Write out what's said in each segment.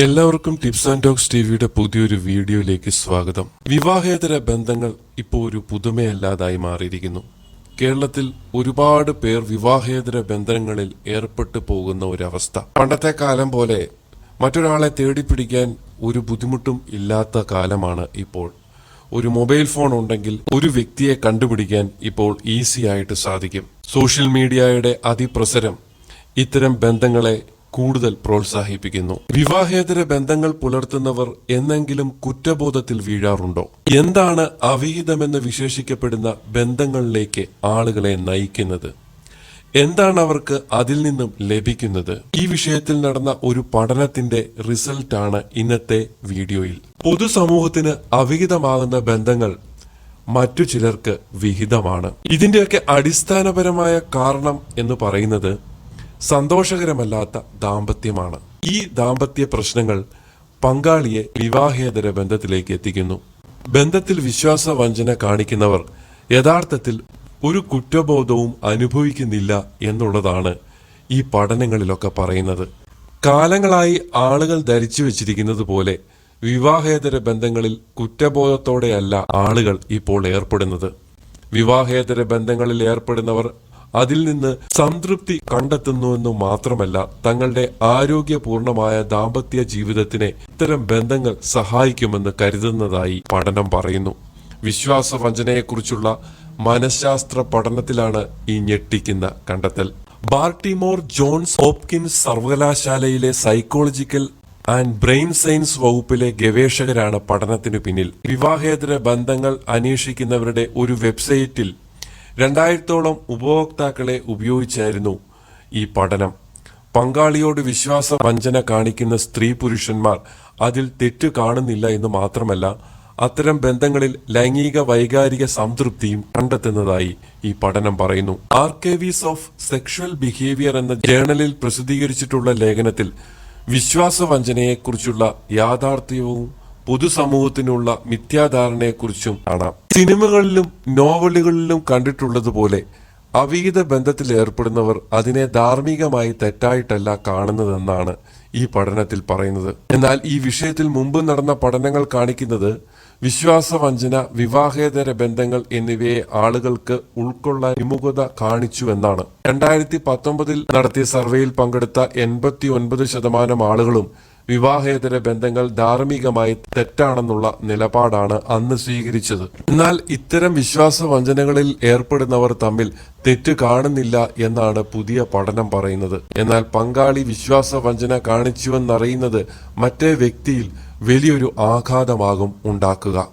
എല്ലാവർക്കും tips and talks ടിവിയുടെ പുതിയൊരു വീഡിയോയിലേക്ക് സ്വാഗതം. വിവാഹേതര ബന്ധങ്ങൾ ഇപ്പോൾ ഒരു പുതുമയല്ലാതായി മാറിയിരിക്കുന്നു. കേരളത്തിൽ ഒരുപാട് പേർ വിവാഹേതര ബന്ധങ്ങളിൽ ഏർപ്പെട്ടു പോകുന്ന ഒരവസ്ഥ. പണ്ടത്തെ കാലം പോലെ മറ്റൊരാളെ തേടിപ്പിടിക്കാൻ ഒരു ബുദ്ധിമുട്ടും ഇല്ലാത്ത കാലമാണ് ഇപ്പോൾ. ഒരു മൊബൈൽ ഫോൺ ഉണ്ടെങ്കിൽ ഒരു വ്യക്തിയെ കണ്ടുപിടിക്കാൻ ഇപ്പോൾ ഈസി ആയിട്ട് സാധിക്കും. സോഷ്യൽ മീഡിയയുടെ അതിപ്രസരം ഇത്തരം ബന്ധങ്ങളെ കൂടുതൽ പ്രോത്സാഹിപ്പിക്കുന്നു. വിവാഹേതര ബന്ധങ്ങൾ പുലർത്തുന്നവർ എന്നെങ്കിലും കുറ്റബോധത്തിൽ വീഴാറുണ്ടോ? എന്താണ് അവിഹിതമെന്ന് വിശേഷിക്കപ്പെടുന്ന ബന്ധങ്ങളിലേക്ക് ആളുകളെ നയിക്കുന്നത്? എന്താണ് അവർക്ക് അതിൽ നിന്നും ലഭിക്കുന്നത്? ഈ വിഷയത്തിൽ നടന്ന ഒരു പഠനത്തിന്റെ റിസൾട്ടാണ് ഇന്നത്തെ വീഡിയോയിൽ. പൊതുസമൂഹത്തിന് അവിഹിതമാകുന്ന ബന്ധങ്ങൾ മറ്റു ചിലർക്ക് വിഹിതമാണ്. ഇതിന്റെയൊക്കെ അടിസ്ഥാനപരമായ കാരണം എന്ന് പറയുന്നത് സന്തോഷകരമല്ലാത്ത ദാമ്പത്യമാണ്. ഈ ദാമ്പത്യ പ്രശ്നങ്ങൾ പങ്കാളിയെ വിവാഹേതര ബന്ധത്തിലേക്ക് എത്തിക്കുന്നു. ബന്ധത്തിൽ വിശ്വാസവഞ്ചന കാണിക്കുന്നവർ യഥാർത്ഥത്തിൽ ഒരു കുറ്റബോധവും അനുഭവിക്കുന്നില്ല എന്നുള്ളതാണ് ഈ പഠനങ്ങളിലൊക്കെ പറയുന്നത്. കാലങ്ങളായി ആളുകൾ ധരിച്ചു വെച്ചിരിക്കുന്നത് പോലെ വിവാഹേതര ബന്ധങ്ങളിൽ കുറ്റബോധത്തോടെയല്ല ആളുകൾ ഇപ്പോൾ ഏർപ്പെടുന്നത്. വിവാഹേതര ബന്ധങ്ങളിൽ ഏർപ്പെടുന്നവർ അതിൽ നിന്ന് സംതൃപ്തി കണ്ടെത്തുന്നുവെന്നു മാത്രമല്ല, തങ്ങളുടെ ആരോഗ്യപൂർണമായ ദാമ്പത്യ ജീവിതത്തിനെ ഇത്തരം ബന്ധങ്ങൾ സഹായിക്കുമെന്ന് കരുതുന്നതായി പഠനം പറയുന്നു. വിശ്വാസവഞ്ചനയെക്കുറിച്ചുള്ള മനഃശാസ്ത്ര പഠനത്തിലാണ് ഈ ഞെട്ടിക്കുന്ന കണ്ടെത്തൽ. ബാർട്ടിമോർ ജോൺസ് ഹോപ്കിൻസ് സർവകലാശാലയിലെ സൈക്കോളജിക്കൽ ആൻഡ് ബ്രെയിൻ സയൻസ് വകുപ്പിലെ ഗവേഷകരാണ് പഠനത്തിനു പിന്നിൽ. വിവാഹേതര ബന്ധങ്ങൾ അന്വേഷിക്കുന്നവരുടെ ഒരു വെബ്സൈറ്റിൽ 2000ഓളം ഉപഭോക്താക്കളെ ഉപയോഗിച്ചായിരുന്നു ഈ പഠനം. പങ്കാളിയോട് വിശ്വാസവഞ്ചന കാണിക്കുന്ന സ്ത്രീ പുരുഷന്മാർ അതിൽ തെറ്റു കാണുന്നില്ല എന്ന് മാത്രമല്ല, അത്തരം ബന്ധങ്ങളിൽ ലൈംഗിക വൈകാരിക സംതൃപ്തിയും കണ്ടെത്തുന്നതായി ഈ പഠനം പറയുന്നു. ആർക്കൈവീസ് ഓഫ് സെക്ഷൽ ബിഹേവിയർ എന്ന ജേണലിൽ പ്രസിദ്ധീകരിച്ചിട്ടുള്ള ലേഖനത്തിൽ വിശ്വാസവഞ്ചനയെക്കുറിച്ചുള്ള യാഥാർത്ഥ്യവും പൊതുസമൂഹത്തിനുള്ള മിഥ്യാധാരണയെക്കുറിച്ചും കാണാം. സിനിമകളിലും നോവലുകളിലും കണ്ടിട്ടുള്ളതുപോലെ അവിഹിത ബന്ധത്തിൽ ഏർപ്പെടുന്നവർ അതിനെ ധാർമ്മികമായി തെറ്റായിട്ടല്ല കാണുന്നതെന്നാണ് ഈ പഠനത്തിൽ പറയുന്നത്. എന്നാൽ ഈ വിഷയത്തിൽ മുമ്പ് നടന്ന പഠനങ്ങൾ കാണിക്കുന്നത് വിശ്വാസവഞ്ചന, വിവാഹേതര ബന്ധങ്ങൾ എന്നിവയെ ആളുകൾക്ക് ഉൾക്കൊള്ളാൻ വിമുഖത കാണിച്ചുവെന്നാണ്. 2019 നടത്തിയ സർവേയിൽ പങ്കെടുത്ത 89% ആളുകളും വിവാഹേതര ബന്ധങ്ങൾ ധാർമ്മികമായി തെറ്റാണെന്നുള്ള നിലപാടാണ് അന്ന് സ്വീകരിച്ചത്. എന്നാൽ ഇത്തരം വിശ്വാസവഞ്ചനകളിൽ ഏർപ്പെടുന്നവർ തമ്മിൽ തെറ്റ് കാണുന്നില്ല എന്നാണ് പുതിയ പഠനം പറയുന്നത്. എന്നാൽ പങ്കാളി വിശ്വാസവഞ്ചന കാണിച്ചുവെന്നറിയുന്നത് മറ്റേ വ്യക്തിയിൽ വലിയൊരു ആഘാതമാകും ഉണ്ടാക്കുക.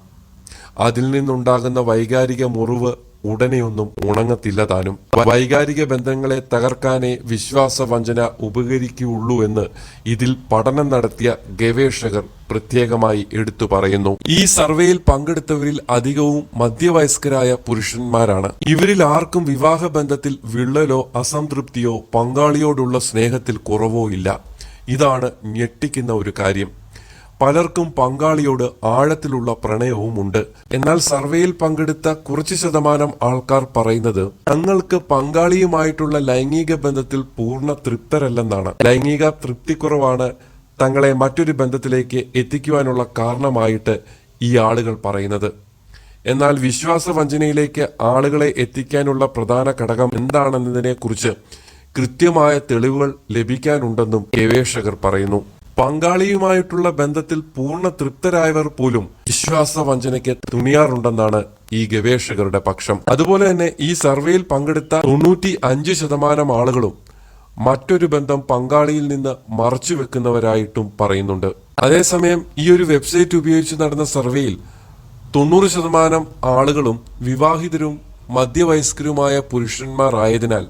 അതിൽ നിന്നുണ്ടാകുന്ന വൈകാരിക മുറിവ് ഉടനെയൊന്നും ഉണങ്ങത്തില്ല താനും. വൈകാരിക ബന്ധങ്ങളെ തകർക്കാനേ വിശ്വാസവഞ്ചന ഉപകരിക്കുകയുള്ളൂ എന്ന് ഇതിൽ പഠനം നടത്തിയ ഗവേഷകർ പ്രത്യേകമായി എടുത്തു പറയുന്നു. ഈ സർവേയിൽ പങ്കെടുത്തവരിൽ അധികവും മധ്യവയസ്കരായ പുരുഷന്മാരാണ്. ഇവരിൽ ആർക്കും വിവാഹ ബന്ധത്തിൽ വിള്ളലോ അസംതൃപ്തിയോ പങ്കാളിയോടുള്ള സ്നേഹത്തിൽ കുറവോ ഇല്ല. ഇതാണ് ഞെട്ടിക്കുന്ന ഒരു കാര്യം. പലർക്കും പങ്കാളിയോട് ആഴത്തിലുള്ള പ്രണയവുമുണ്ട്. എന്നാൽ സർവേയിൽ പങ്കെടുത്ത കുറച്ച് ശതമാനം ആൾക്കാർ പറയുന്നത് തങ്ങൾക്ക് പങ്കാളിയുമായിട്ടുള്ള ലൈംഗിക ബന്ധത്തിൽ പൂർണ്ണ തൃപ്തരല്ലെന്നാണ്. ലൈംഗിക തൃപ്തിക്കുറവാണ് തങ്ങളെ മറ്റൊരു ബന്ധത്തിലേക്ക് എത്തിക്കുവാനുള്ള കാരണമായിട്ട് ഈ ആളുകൾ പറയുന്നത്. എന്നാൽ വിശ്വാസവഞ്ചനയിലേക്ക് ആളുകളെ എത്തിക്കാനുള്ള പ്രധാന ഘടകം എന്താണെന്നതിനെ കുറിച്ച് കൃത്യമായ തെളിവുകൾ ലഭിക്കാനുണ്ടെന്നും ഗവേഷകർ പറയുന്നു. പങ്കാളിയുമായിട്ടുള്ള ബന്ധത്തിൽ പൂർണ്ണ തൃപ്തരായവർ പോലും വിശ്വാസവഞ്ചനയ്ക്ക് തുനിയാറുണ്ടെന്നാണ് ഈ ഗവേഷകരുടെ പക്ഷം. അതുപോലെ തന്നെ ഈ സർവേയിൽ പങ്കെടുത്ത 95% ആളുകളും മറ്റൊരു ബന്ധം പങ്കാളിയിൽ നിന്ന് മറച്ചു വെക്കുന്നവരായിട്ടും പറയുന്നുണ്ട്. അതേസമയം ഈ ഒരു വെബ്സൈറ്റ് ഉപയോഗിച്ച് നടന്ന സർവേയിൽ 90% ആളുകളും വിവാഹിതരും മധ്യവയസ്കരുമായ പുരുഷന്മാർ ആയതിനാൽ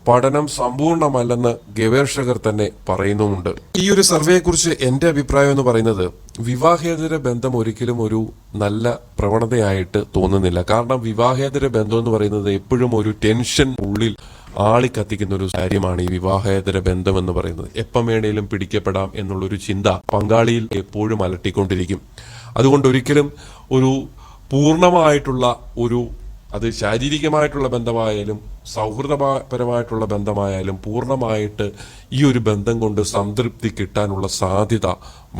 പഠനം സമ്പൂർണമല്ലെന്ന് ഗവേഷകർ തന്നെ പറയുന്നുമുണ്ട്. ഈ ഒരു സർവേയെക്കുറിച്ച് എന്റെ അഭിപ്രായം എന്ന് പറയുന്നത് വിവാഹേതര ബന്ധം ഒരിക്കലും ഒരു നല്ല പ്രവണതയായിട്ട് തോന്നുന്നില്ല. കാരണം വിവാഹേതര ബന്ധം എന്ന് പറയുന്നത് എപ്പോഴും ഒരു ടെൻഷൻ ഉള്ളിൽ ആളിക്കത്തിക്കുന്ന ഒരു കാര്യമാണ്. ഈ വിവാഹേതര ബന്ധം എന്ന് പറയുന്നത് എപ്പം വേണേലും പിടിക്കപ്പെടാം എന്നുള്ളൊരു ചിന്ത പങ്കാളിയിൽ എപ്പോഴും അലട്ടിക്കൊണ്ടിരിക്കും. അതുകൊണ്ട് ഒരിക്കലും ഒരു പൂർണ്ണമായിട്ടുള്ള ഒരു അത് ശാരീരികമായിട്ടുള്ള ബന്ധമായാലും സൗഹൃദപരമായിട്ടുള്ള ബന്ധമായാലും പൂർണ്ണമായിട്ട് ഈ ഒരു ബന്ധം കൊണ്ട് സംതൃപ്തി കിട്ടാനുള്ള സാധ്യത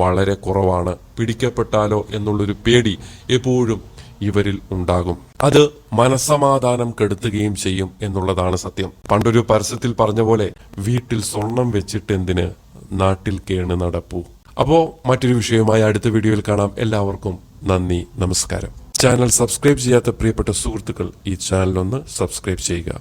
വളരെ കുറവാണ്. പിടിക്കപ്പെട്ടാലോ എന്നുള്ളൊരു പേടി എപ്പോഴും ഇവരിൽ ഉണ്ടാകും. അത് മനസ്സമാധാനം കെടുത്തുകയും ചെയ്യും എന്നുള്ളതാണ് സത്യം. പണ്ടൊരു പരസ്യത്തിൽ പറഞ്ഞ പോലെ, വീട്ടിൽ സ്വർണം വെച്ചിട്ടെന്തിന് നാട്ടിൽ കേണ് നടപ്പൂ. അപ്പോ മറ്റൊരു വിഷയവുമായി അടുത്ത വീഡിയോയിൽ കാണാം. എല്ലാവർക്കും നന്ദി, നമസ്കാരം. ചാനൽ സബ്സ്ക്രൈബ് ചെയ്യാത്ത പ്രിയപ്പെട്ട സുഹൃത്തുക്കൾ ഈ ചാനൽ ഒന്ന് സബ്സ്ക്രൈബ് ചെയ്യുക.